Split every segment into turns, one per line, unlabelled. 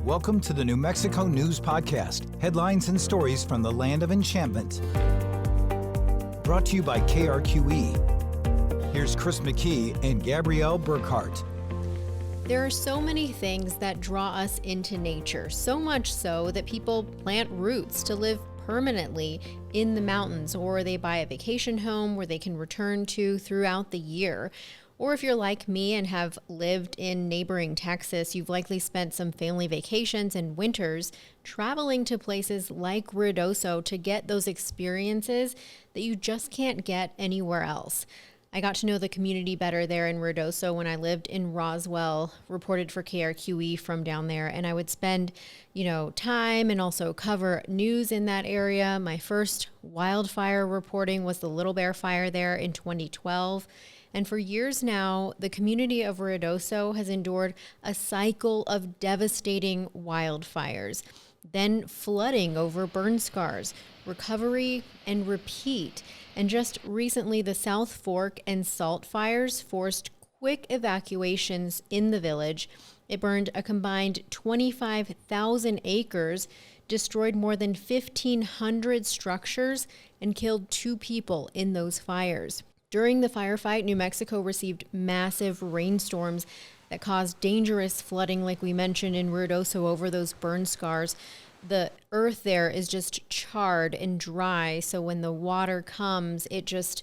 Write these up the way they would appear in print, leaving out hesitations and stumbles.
Welcome to the New Mexico News Podcast, headlines and stories from the land of enchantment. Brought to you by KRQE. Here's Chris McKee and Gabrielle Burkhart.
There are so many things that draw us into nature, so much so that people plant roots to live permanently in the mountains, or they buy a vacation home where they can return to throughout the year. Or if you're like me and have lived in neighboring Texas, you've likely spent some family vacations and winters traveling to places like Ruidoso to get those experiences that you just can't get anywhere else. I got to know the community better there in Ruidoso when I lived in Roswell, reported for KRQE from down there, and I would spend, time and also cover news in that area. My first wildfire reporting was the Little Bear Fire there in 2012. And for years now, the community of Ruidoso has endured a cycle of devastating wildfires, then flooding over burn scars, recovery, and repeat. And just recently, the South Fork and Salt fires forced quick evacuations in the village. It burned a combined 25,000 acres, destroyed more than 1,500 structures, and killed 2 people in those fires. During the firefight, New Mexico received massive rainstorms that caused dangerous flooding, like we mentioned in Ruidoso, over those burn scars. The earth there is just charred and dry, so when the water comes, it just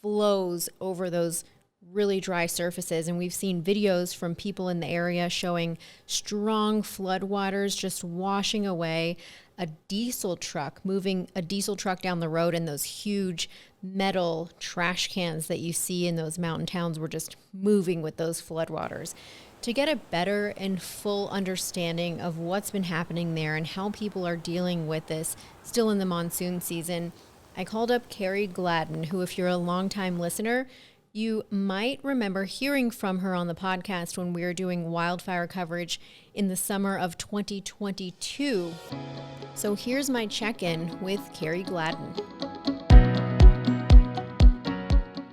flows over those really dry surfaces. And we've seen videos from people in the area showing strong floodwaters just washing away a diesel truck, moving a diesel truck down the road, and those huge metal trash cans that you see in those mountain towns were just moving with those floodwaters. To get a better and full understanding of what's been happening there and how people are dealing with this still in the monsoon season, I called up Carrie Gladen, who, if you're a longtime listener, you might remember hearing from her on the podcast when we were doing wildfire coverage in the summer of 2022. So here's my check-in with Kerry Gladden.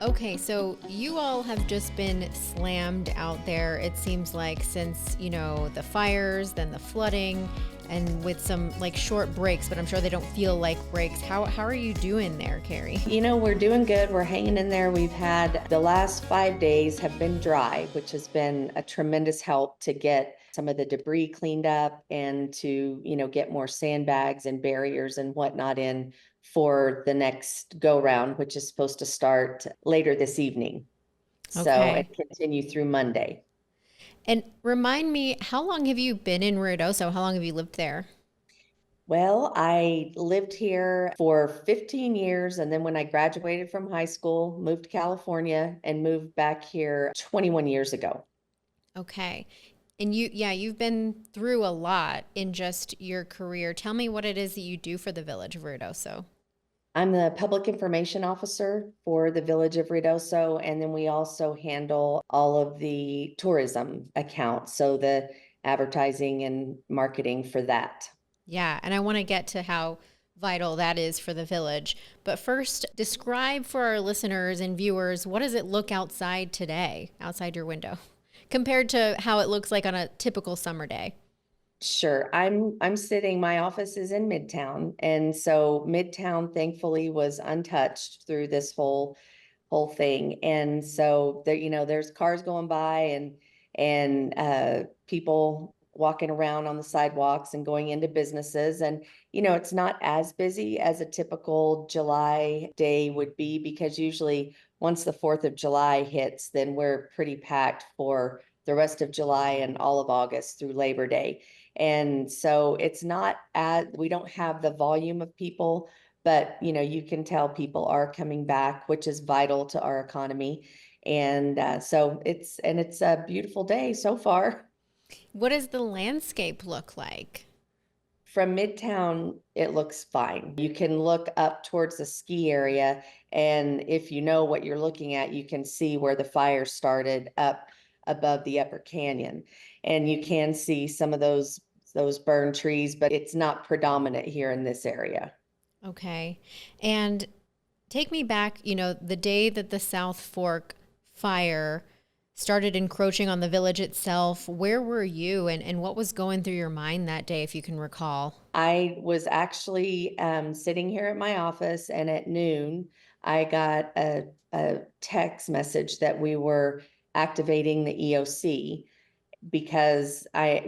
Okay, so you all have just been slammed out there, it seems like, since, the fires, then the flooding, and with some short breaks, but I'm sure they don't feel like breaks. How are you doing there, Carrie?
We're doing good. We're hanging in there. We've had the last 5 days have been dry, which has been a tremendous help to get some of the debris cleaned up and to, get more sandbags and barriers and whatnot in for the next go round, which is supposed to start later this evening. Okay. So and continue through Monday.
And remind me, how long have you been in Ruidoso? How long have you lived there?
Well, I lived here for 15 years. And then when I graduated from high school, moved to California and moved back here 21 years ago.
Okay. And you've been through a lot in just your career. Tell me what it is that you do for the village of Ruidoso.
I'm the public information officer for the village of Ruidoso, and then we also handle all of the tourism accounts, so the advertising and marketing for that.
Yeah, and I want to get to how vital that is for the village. But first, describe for our listeners and viewers, what does it look outside today, outside your window, compared to how it looks like on a typical summer day?
Sure. I'm sitting, my office is in Midtown. And so Midtown thankfully was untouched through this whole thing. And so there, there's cars going by and people walking around on the sidewalks and going into businesses. And, it's not as busy as a typical July day would be, because usually once the 4th of July hits, then we're pretty packed for the rest of July and all of August through Labor Day. And so it's not we don't have the volume of people, but you can tell people are coming back, which is vital to our economy. And so it's a beautiful day so far.
What does the landscape look like?
From Midtown, it looks fine. You can look up towards the ski area, and if you know what you're looking at, you can see where the fire started up above the upper canyon. And you can see some of those burned trees, but it's not predominant here in this area.
Okay. And take me back, the day that the South Fork fire started encroaching on the village itself. Where were you and what was going through your mind that day, if you can recall?
I was actually sitting here at my office, and at noon, I got a text message that we were activating the EOC, because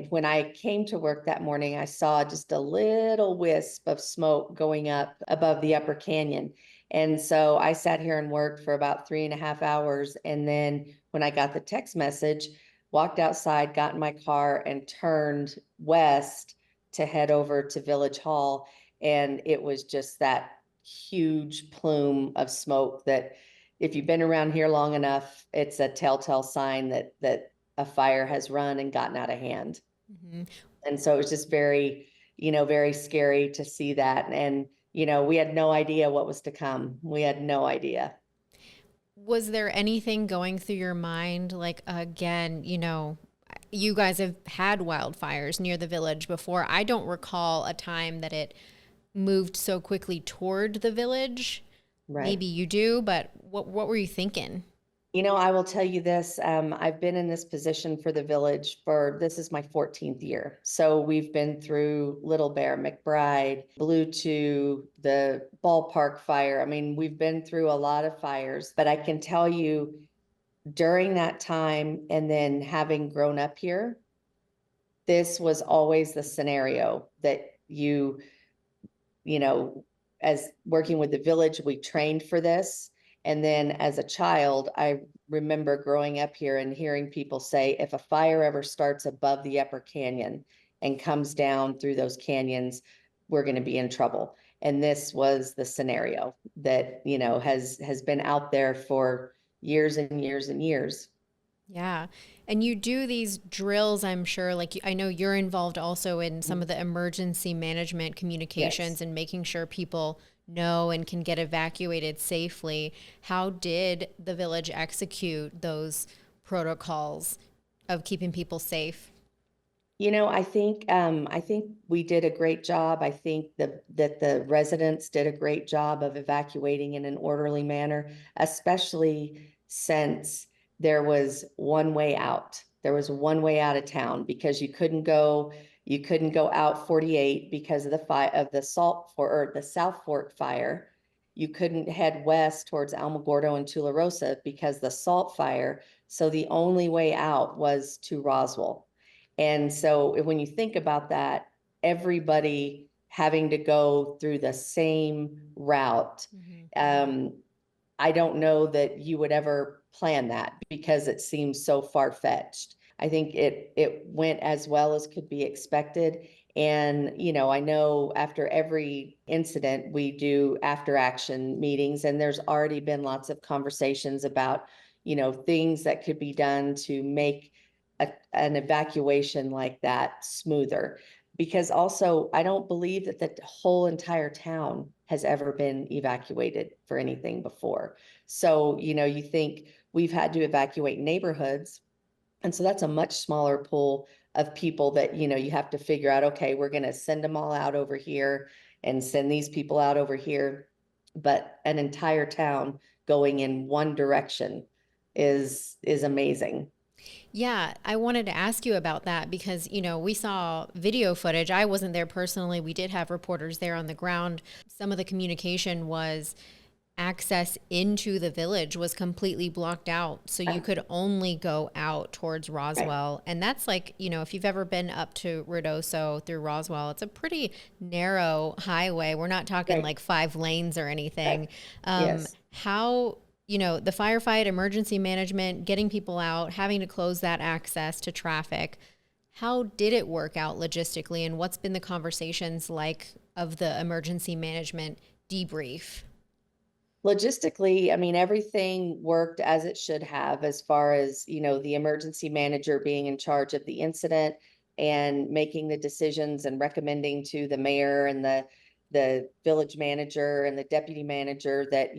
when I came to work that morning, I saw just a little wisp of smoke going up above the upper canyon. And so I sat here and worked for about 3.5 hours. And then when I got the text message, walked outside, got in my car, and turned west to head over to Village Hall. And it was just that huge plume of smoke that, if you've been around here long enough, it's a telltale sign that a fire has run and gotten out of hand.
Mm-hmm.
And so it was just very, very scary to see that. And, we had no idea what was to come. We had no idea.
Was there anything going through your mind? Like, again, you guys have had wildfires near the village before. I don't recall a time that it moved so quickly toward the village.
Right.
Maybe you do, but what were you thinking?
I will tell you this. I've been in this position for the village this is my 14th year. So we've been through Little Bear, McBride, Blue 2, the ballpark fire. I mean, we've been through a lot of fires, but I can tell you, during that time, and then having grown up here, this was always the scenario that as working with the village, we trained for this. And then as a child, I remember growing up here and hearing people say, if a fire ever starts above the upper canyon and comes down through those canyons, we're going to be in trouble. And this was the scenario that, has been out there for years and years and years.
Yeah. And you do these drills, I'm sure. Like, I know you're involved also in some of the emergency management communications.
Yes.
And making sure people know and can get evacuated safely. How did the village execute those protocols of keeping people safe?
I think we did a great job. I think that the residents did a great job of evacuating in an orderly manner, especially since there was one way out. There was one way out of town, because you couldn't go out 48 because of the South Fork fire. You couldn't head west towards Alamogordo and Tularosa because the Salt fire. So the only way out was to Roswell. And so when you think about that, everybody having to go through the same route, I don't know that you would ever plan that, because it seems so far-fetched. I think it went as well as could be expected. And, I know after every incident, we do after action meetings, and there's already been lots of conversations about, things that could be done to make an evacuation like that smoother. Because also, I don't believe that the whole entire town has ever been evacuated for anything before. So, you think we've had to evacuate neighborhoods. And so that's a much smaller pool of people that, you have to figure out, okay, we're going to send them all out over here and send these people out over here. But an entire town going in one direction is amazing.
Yeah, I wanted to ask you about that because, we saw video footage. I wasn't there personally. We did have reporters there on the ground. Some of the communication was access into the village was completely blocked out. So you could only go out towards Roswell. Right. And that's like, if you've ever been up to Ruidoso through Roswell, it's a pretty narrow highway. We're not talking like 5 lanes or anything. Right. Yes. How the firefight, emergency management, getting people out, having to close that access to traffic. How did it work out logistically, and what's been the conversations like of the emergency management debrief?
Logistically, I mean, everything worked as it should have, as far as, the emergency manager being in charge of the incident and making the decisions and recommending to the mayor and the village manager and the deputy manager that,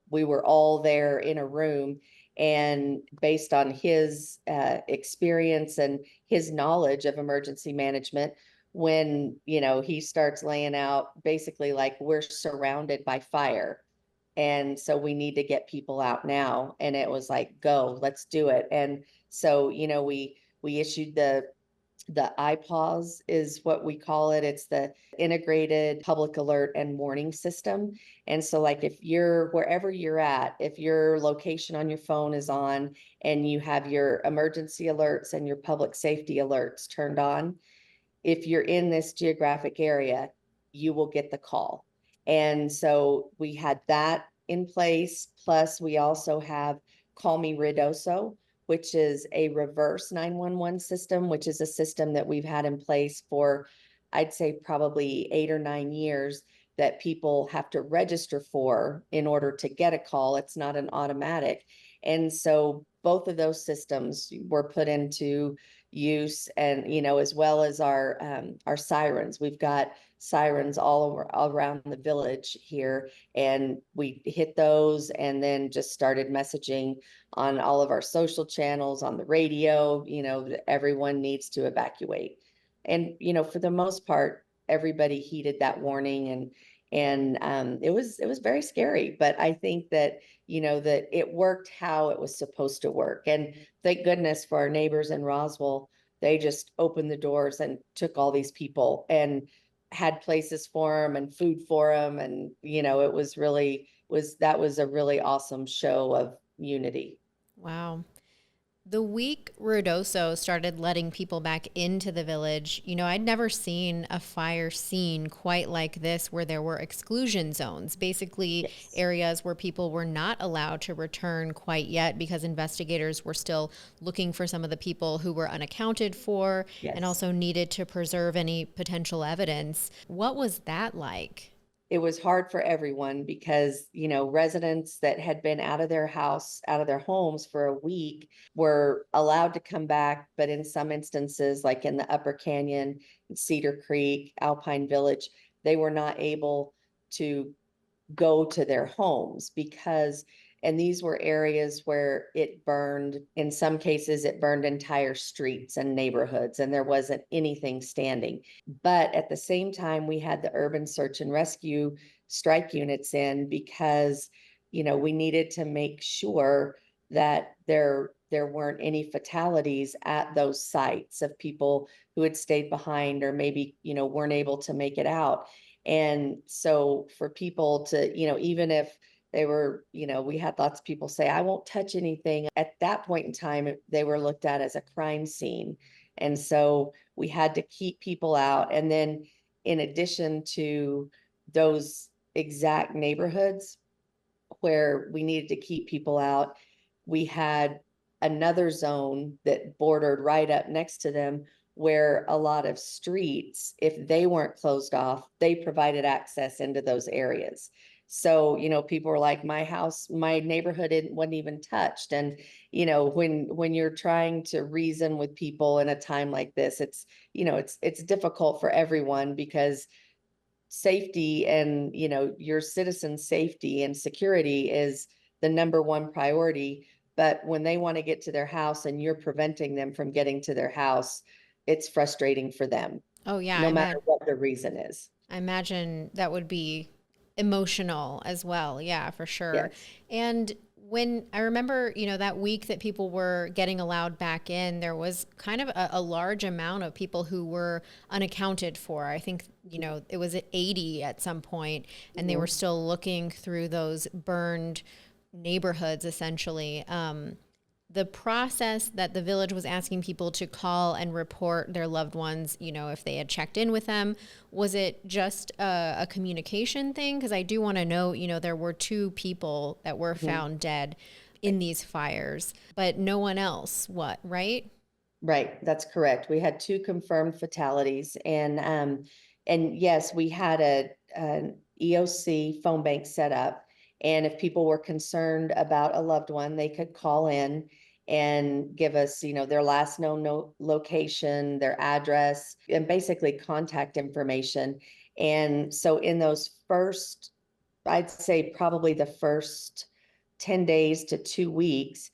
we were all there in a room, and based on his experience and his knowledge of emergency management, when, he starts laying out basically like, we're surrounded by fire. And so we need to get people out now. And it was like, go, let's do it. And So, we issued the IPAWS is what we call it. It's the integrated public alert and warning system. And so like if you're wherever you're at, if your location on your phone is on and you have your emergency alerts and your public safety alerts turned on, if you're in this geographic area, you will get the call. And so we had that in place. Plus, we also have Call Me Ruidoso, which is a reverse 911 system, which is a system that we've had in place for, I'd say, probably 8 or 9 years that people have to register for in order to get a call. It's not an automatic. And so both of those systems were put into use, and as well as our sirens. We've got sirens all around the village here, and we hit those and then just started messaging on all of our social channels, on the radio, that everyone needs to evacuate. And for the most part, everybody heeded that warning, and it was very scary, but I think that that it worked how it was supposed to work. And thank goodness for our neighbors in Roswell. They just opened the doors and took all these people and had places for them and food for them. And, it was a really awesome show of unity.
Wow. The week Ruidoso started letting people back into the village, I'd never seen a fire scene quite like this, where there were exclusion zones, basically
Yes.
areas where people were not allowed to return quite yet because investigators were still looking for some of the people who were unaccounted for and
Yes.
also needed to preserve any potential evidence. What was that like?
It was hard for everyone because, residents that had been out of their house, out of their homes for a week were allowed to come back. But in some instances, like in the Upper Canyon, Cedar Creek, Alpine Village, they were not able to go to their homes because, and these were areas where it burned, in some cases, it burned entire streets and neighborhoods, and there wasn't anything standing. But at the same time, we had the urban search and rescue strike units in because, we needed to make sure that there weren't any fatalities at those sites of people who had stayed behind or maybe, weren't able to make it out. And so for people to, even if they were, we had lots of people say, I won't touch anything. At that point in time, they were looked at as a crime scene. And so we had to keep people out. And then in addition to those exact neighborhoods where we needed to keep people out, we had another zone that bordered right up next to them where a lot of streets, if they weren't closed off, they provided access into those areas. So, people were like, my house, my neighborhood wasn't even touched. And, when you're trying to reason with people in a time like this, it's difficult for everyone because safety and, your citizens' safety and security is the number one priority. But when they want to get to their house and you're preventing them from getting to their house, it's frustrating for them,
Oh, yeah.
no matter what the reason is.
I imagine that would be emotional as well. Yeah, for sure.
Yes.
And when I remember, that week that people were getting allowed back in, there was kind of a large amount of people who were unaccounted for. I think, it was at 80 at some point, and they were still looking through those burned neighborhoods, essentially. The process that the village was asking people to call and report their loved ones, if they had checked in with them, was it just a communication thing? Because I do want to know, there were 2 people that were found dead in these fires, but no one else, right?
Right, that's correct. We had 2 confirmed fatalities, and yes, we had an EOC phone bank set up. And if people were concerned about a loved one, they could call in and give us, their last known location, their address, and basically contact information. And so in those first, I'd say probably the first 10 days to 2 weeks,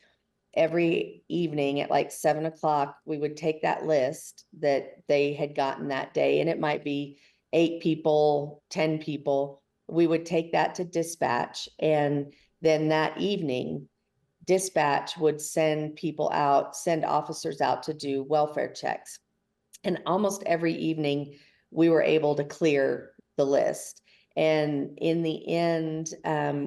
every evening at like 7 o'clock, we would take that list that they had gotten that day, and it might be 8 people, 10 people. We would take that to dispatch, and then that evening, dispatch would send officers out to do welfare checks. And almost every evening we were able to clear the list. And in the end,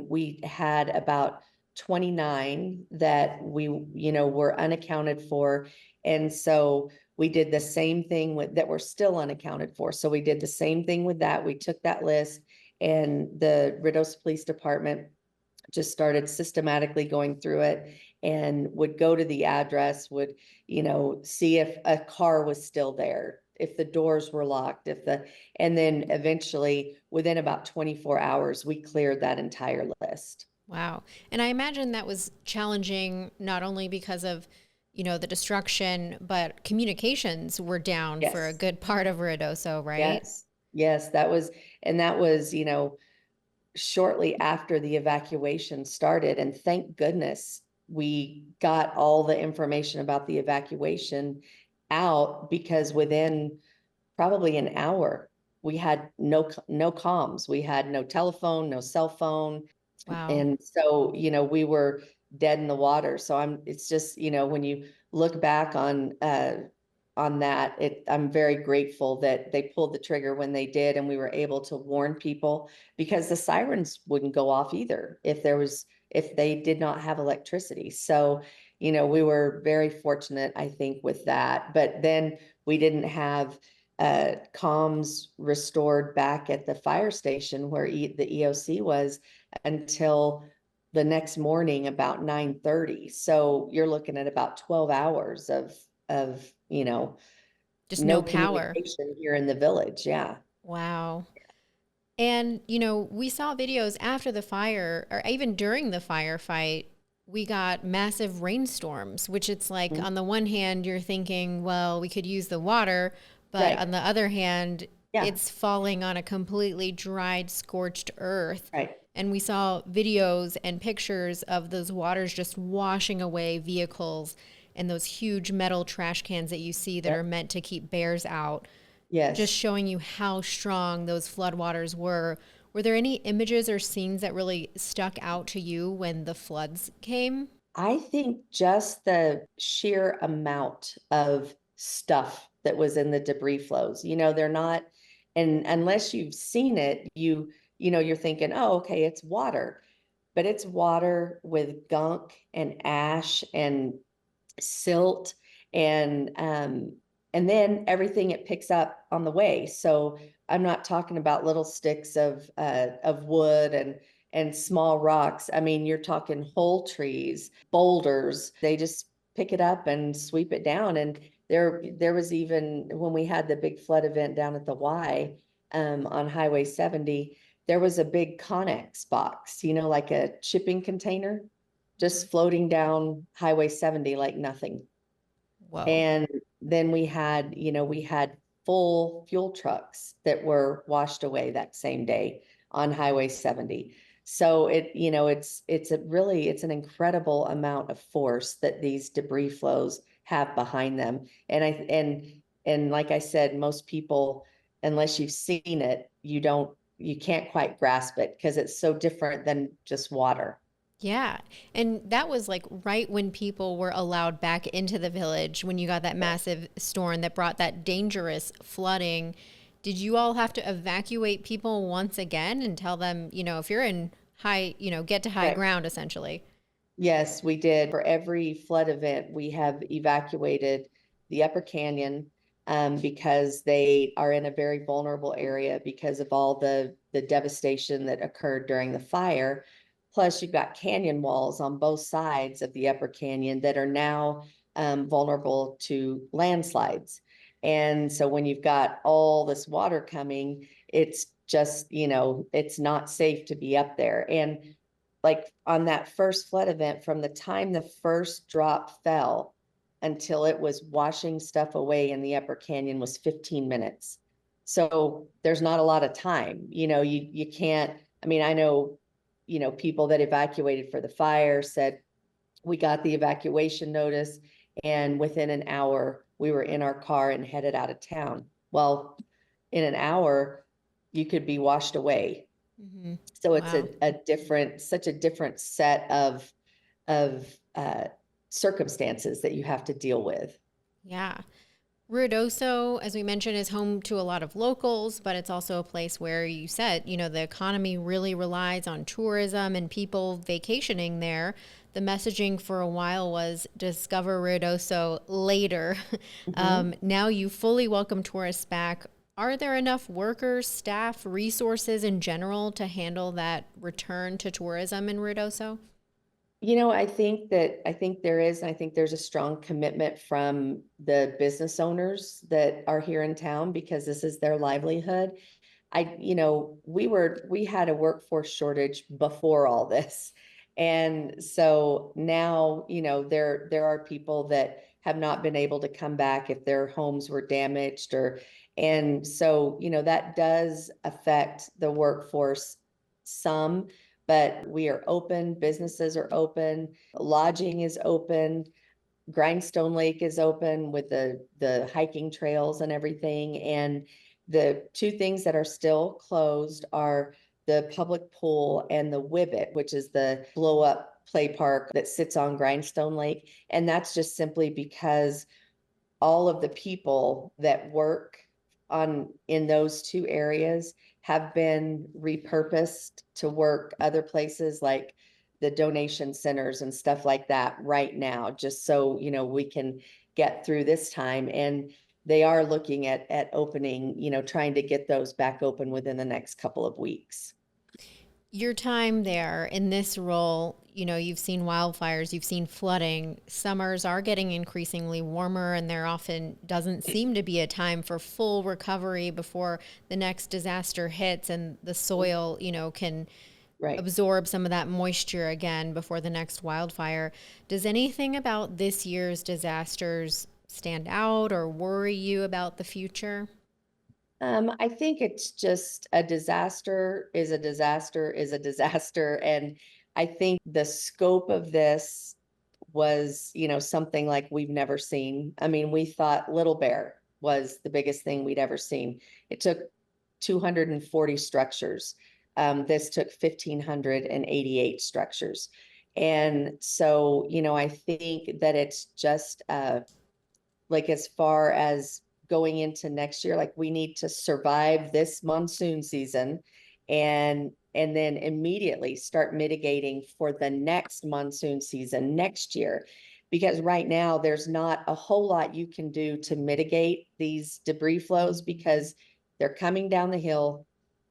we had about 29 that we, were unaccounted for. And so we did the same thing that were still unaccounted for. So we did the same thing with that. We took that list, and the Ruidoso Police Department just started systematically going through it and would go to the address, would, see if a car was still there, if the doors were locked, and then eventually within about 24 hours, we cleared that entire list.
Wow. And I imagine that was challenging, not only because of, the destruction, but communications were down for a
Yes.
good part of Ruidoso, right?
Yes, that was, shortly after the evacuation started. And thank goodness we got all the information about the evacuation out, because within probably an hour, we had no comms. We had no telephone, no cell phone.
Wow.
And so, we were dead in the water. So it's just, when you look back on that, I'm very grateful that they pulled the trigger when they did, and we were able to warn people, because the sirens wouldn't go off either if they did not have electricity. So, we were very fortunate, I think, with that. But then we didn't have comms restored back at the fire station where the EOC was until the next morning about 9:30. So you're looking at about 12 hours of
Just
no
no power.
communication here in the village. Yeah.
Wow. And, we saw videos after the fire, or even during the firefight, we got massive rainstorms, which it's like,
Mhm.
on the one hand, you're thinking, well, we could use the water, but
Right.
on the other hand,
Yeah.
it's falling on a completely dried, scorched earth.
Right.
And we saw videos and pictures of those waters just washing away vehicles and those huge metal trash cans that you see that
Yep.
are meant to keep bears out, just
Yes.
showing you how strong those floodwaters were. Were there any images or scenes that really stuck out to you when the floods came?
I think just the sheer amount of stuff that was in the debris flows, they're not, and unless you've seen it, you're thinking, oh, okay, it's water, but it's water with gunk and ash and silt, and then everything it picks up on the way. So I'm not talking about little sticks of wood and small rocks. I mean, you're talking whole trees, boulders. They just pick it up and sweep it down. And there was, even when we had the big flood event down at the Y, on Highway 70, there was a big Connex box, like a shipping container, just floating down Highway 70 like nothing.
Whoa.
And then we had full fuel trucks that were washed away that same day on Highway 70. So it's an incredible amount of force that these debris flows have behind them. And like I said, most people, unless you've seen it, you can't quite grasp it, because it's so different than just water.
Yeah. And that was like right when people were allowed back into the village, when you got that massive storm that brought that dangerous flooding. Did you all have to evacuate people once again and tell them, if you're in high, get to high
Right.
ground, essentially?
Yes, we did. For every flood event, we have evacuated the Upper Canyon, because they are in a very vulnerable area because of all the devastation that occurred during the fire. Plus, you've got canyon walls on both sides of the Upper Canyon that are now vulnerable to landslides. And so when you've got all this water coming, it's just, it's not safe to be up there. And like on that first flood event, from the time the first drop fell until it was washing stuff away in the Upper Canyon was 15 minutes. So there's not a lot of time. You can't, I mean, I know, people that evacuated for the fire said, we got the evacuation notice, and within an hour we were in our car and headed out of town. Well, in an hour you could be washed away.
Mm-hmm.
So it's
Wow.
such a different set of circumstances that you have to deal with.
Yeah. Ruidoso, as we mentioned, is home to a lot of locals, but it's also a place where you said, the economy really relies on tourism and people vacationing there. The messaging for a while was discover Ruidoso later.
Mm-hmm.
Now you fully welcome tourists back. Are there enough workers, staff, resources in general to handle that return to tourism in Ruidoso?
I think there is, and I think there's a strong commitment from the business owners that are here in town because this is their livelihood. We had a workforce shortage before all this. And so now, there are people that have not been able to come back if their homes were damaged and so, that does affect the workforce some, but we are open, businesses are open, lodging is open. Grindstone Lake is open with the hiking trails and everything. And the two things that are still closed are the public pool and the Wibbit, which is the blow up play park that sits on Grindstone Lake. And that's just simply because all of the people that work in those two areas have been repurposed to work other places like the donation centers and stuff like that right now, just so, we can get through this time. And they are looking at opening, trying to get those back open within the next couple of weeks.
Your time there in this role, you've seen wildfires, you've seen flooding. Summers are getting increasingly warmer, and there often doesn't seem to be a time for full recovery before the next disaster hits and the soil, can
Right.
absorb some of that moisture again before the next wildfire. Does anything about this year's disasters stand out or worry you about the future?
I think it's just a disaster is a disaster is a disaster. And I think the scope of this was, something like we've never seen. I mean, we thought Little Bear was the biggest thing we'd ever seen. It took 240 structures. This took 1,588 structures. And so, I think that it's just like as far as going into next year, like we need to survive this monsoon season and then immediately start mitigating for the next monsoon season next year. Because right now there's not a whole lot you can do to mitigate these debris flows because they're coming down the hill.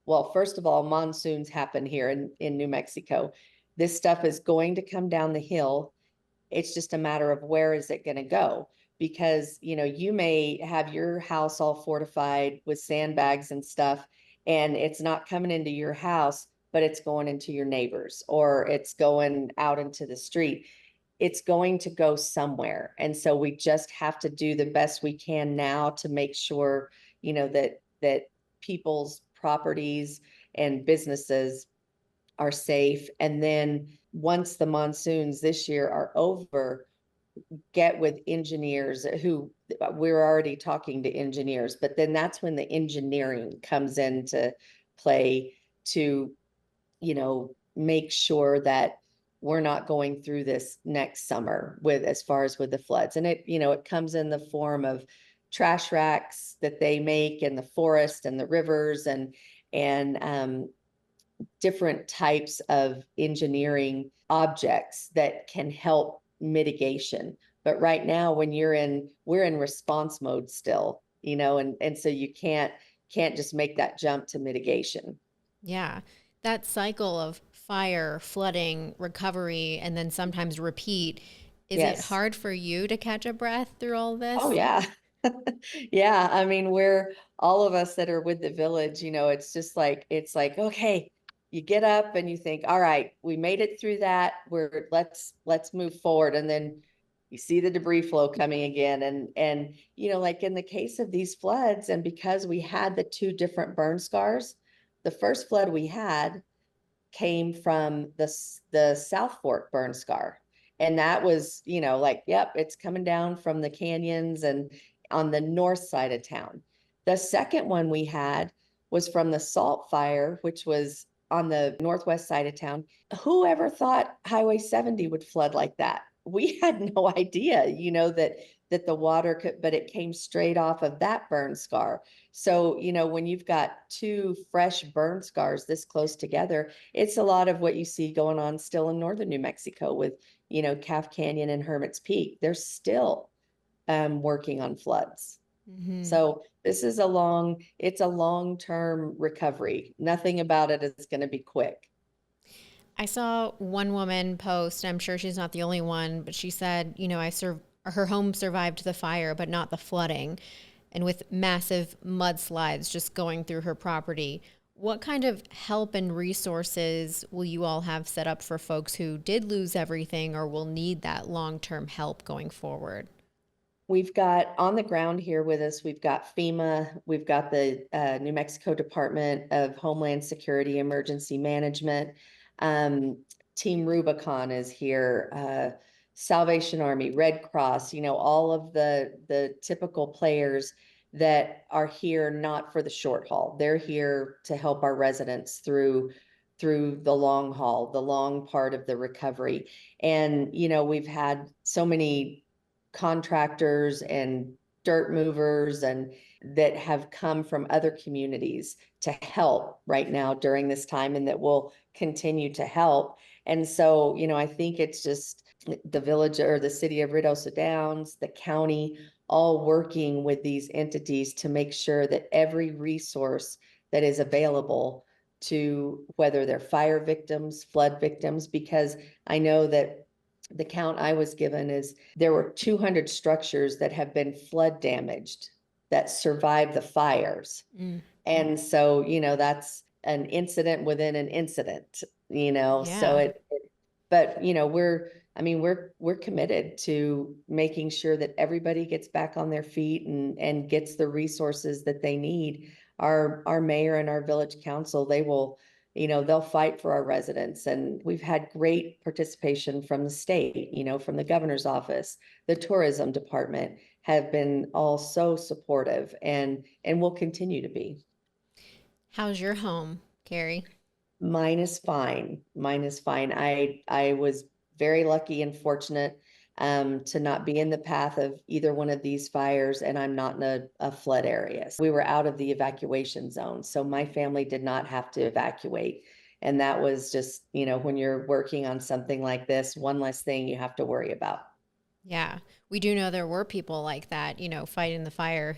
Well, first of all, monsoons happen here in New Mexico. This stuff is going to come down the hill. It's just a matter of where is it going to go? Because, you may have your house all fortified with sandbags and stuff, and it's not coming into your house, but it's going into your neighbors or it's going out into the street. It's going to go somewhere. And so we just have to do the best we can now to make sure, that people's properties and businesses are safe. And then once the monsoons this year are over, get with engineers who we're already talking to engineers, but then that's when the engineering comes into play to, make sure that we're not going through this next summer with as far as with the floods. And it comes in the form of trash racks that they make in the forest and the rivers and different types of engineering objects that can help mitigation. But right now when we're in response mode still, and so you can't just make that jump to mitigation.
Yeah. That cycle of fire, flooding, recovery, and then sometimes repeat. Is it
Yes.
hard for you to catch a breath through all
Oh
this?
yeah. Yeah. I mean, we're all of us that are with the village, it's just like, okay, you get up and you think, all right, we made it through that. Let's move forward. And then you see the debris flow coming again. And, like in the case of these floods, and because we had the two different burn scars, the first flood we had came from the South Fork burn scar. And that was, like, yep, it's coming down from the canyons and on the north side of town. The second one we had was from the Salt Fire, which was on the northwest side of town. Whoever thought Highway 70 would flood like that? we had no idea, that the water could, but it came straight off of that burn scar. So, when you've got two fresh burn scars this close together, it's a lot of what you see going on still in northern New Mexico with, Calf Canyon and Hermit's Peak. They're still working on floods.
Mm-hmm.
So this is it's a long-term recovery. Nothing about it is going to be quick.
I saw one woman post, I'm sure she's not the only one, but she said, her home survived the fire, but not the flooding. And with massive mudslides just going through her property, what kind of help and resources will you all have set up for folks who did lose everything or will need that long-term help going forward?
We've got on the ground here with us, we've got FEMA, we've got the New Mexico Department of Homeland Security Emergency Management. Team Rubicon is here, Salvation Army, Red Cross, all of the typical players that are here not for the short haul. They're here to help our residents through the long haul, the long part of the recovery. And, we've had so many contractors and dirt movers and that have come from other communities to help right now during this time and that will continue to help. And so, I think it's just the village or the city of Ruidoso Downs, the county, all working with these entities to make sure that every resource that is available to whether they're fire victims, flood victims, because I know that the count I was given is there were 200 structures that have been flood damaged that survived the fires.
Mm.
And so, that's an incident within an incident, so
Yeah.
but we're committed to making sure that everybody gets back on their feet and gets the resources that they need. Our mayor and our village council, they'll fight for our residents. And we've had great participation from the state, from the governor's office, the tourism department have been all so supportive and will continue to be.
How's your home, Carrie?
Mine is fine. Mine is fine. I was very lucky and fortunate to not be in the path of either one of these fires, and I'm not in a flood area. We were out of the evacuation zone, so my family did not have to evacuate. And that was just, when you're working on something like this, one less thing you have to worry about.
Yeah. We do know there were people like that, fighting the fire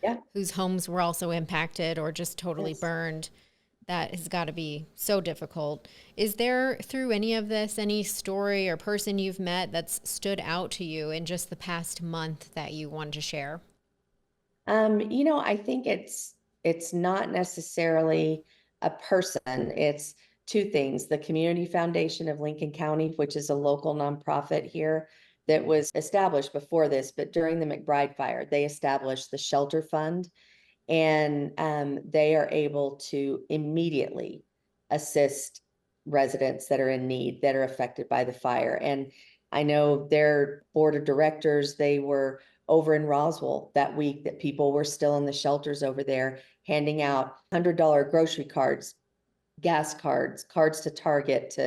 Yeah.
whose homes were also impacted or just totally
Yes.
burned. That has got to be so difficult. Is there, through any of this, any story or person you've met that's stood out to you in just the past month that you wanted to share?
I think it's not necessarily a person. It's two things. The Community Foundation of Lincoln County, which is a local nonprofit here that was established before this, but during the McBride fire, they established the shelter fund, and they are able to immediately assist residents that are in need, that are affected by the fire. And I know their board of directors, they were over in Roswell that week, that people were still in the shelters over there handing out $100 grocery cards, gas cards, cards to Target,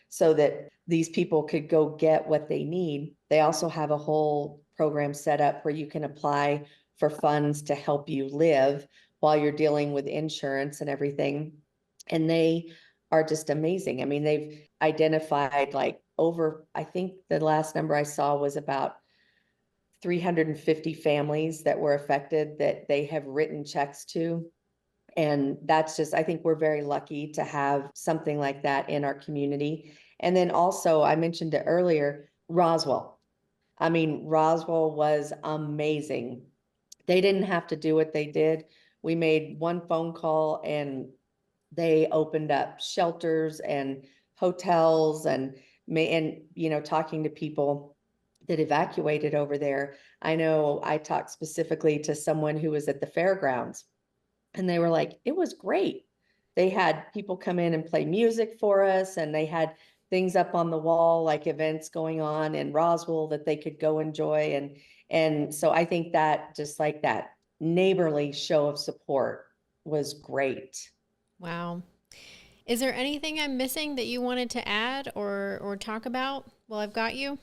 so that these people could go get what they need. They also have a whole program set up where you can apply for funds to help you live while you're dealing with insurance and everything. And they are just amazing. I mean, they've identified I think the last number I saw was about 350 families that were affected that they have written checks to. And that's just, I think we're very lucky to have something like that in our community. And then also, I mentioned it earlier, Roswell. I mean, Roswell was amazing. They didn't have to do what they did. We made one phone call and they opened up shelters and hotels and talking to people that evacuated over there. I know I talked specifically to someone who was at the fairgrounds, and they were like, it was great. They had people come in and play music for us, and they had things up on the wall, like events going on in Roswell that they could go enjoy. And so I think that just like that neighborly show of support was great.
Wow. Is there anything I'm missing that you wanted to add or talk about while I've got you?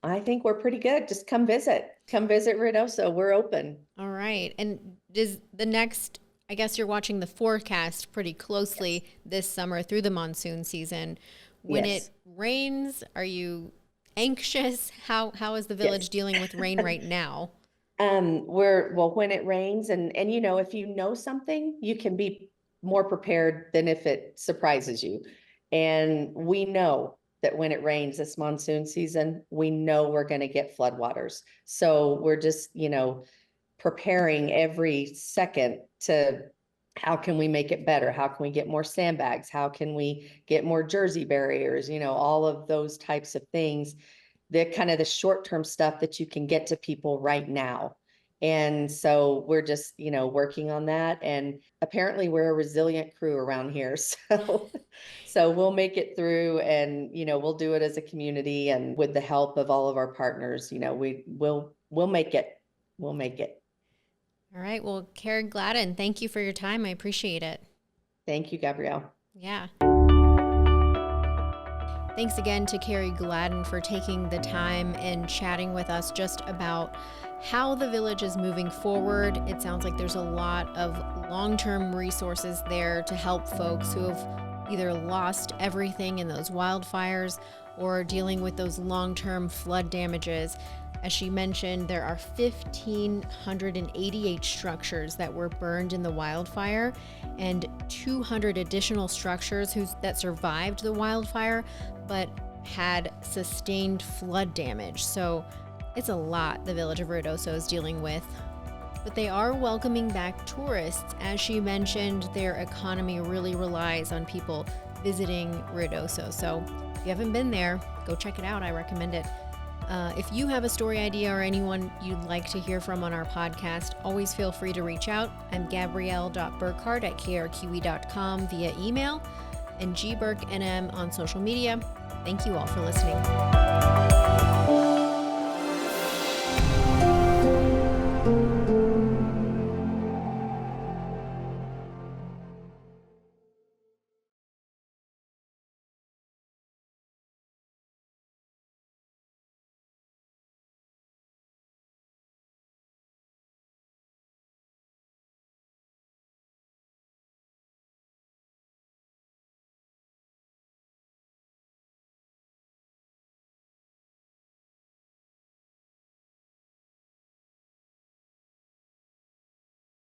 I think we're pretty good. Just come visit. Come visit Ruidoso. We're open.
All right. And does the next, I guess you're watching the forecast pretty closely this summer through the monsoon season. When it rains, are you anxious? How is the village dealing with rain right now?
When it rains and if you know something, you can be more prepared than if it surprises you. And we know that when it rains this monsoon season, we know we're going to get floodwaters. So we're just, preparing every second to how can we make it better? How can we get more sandbags? How can we get more Jersey barriers? All of those types of things. The kind of the short-term stuff that you can get to people right now. And so we're just, working on that. And apparently we're a resilient crew around here. So we'll make it through and, we'll do it as a community and with the help of all of our partners, we'll make it. We'll make it.
All right. Well, Carrie Gladden, thank you for your time. I appreciate it.
Thank you, Gabrielle.
Yeah. Thanks again to Kerry Gladden for taking the time and chatting with us just about how the village is moving forward. It sounds like there's a lot of long-term resources there to help folks who have either lost everything in those wildfires or dealing with those long-term flood damages. As she mentioned, there are 1,588 structures that were burned in the wildfire and 200 additional structures that survived the wildfire but had sustained flood damage. So it's a lot the village of Ruidoso is dealing with. But they are welcoming back tourists. As she mentioned, their economy really relies on people visiting Ruidoso. So if you haven't been there, go check it out. I recommend it. If you have a story idea or anyone you'd like to hear from on our podcast, always feel free to reach out. I'm gabrielle.burkhart@krqe.com via email and gburknm on social media. Thank you all for listening.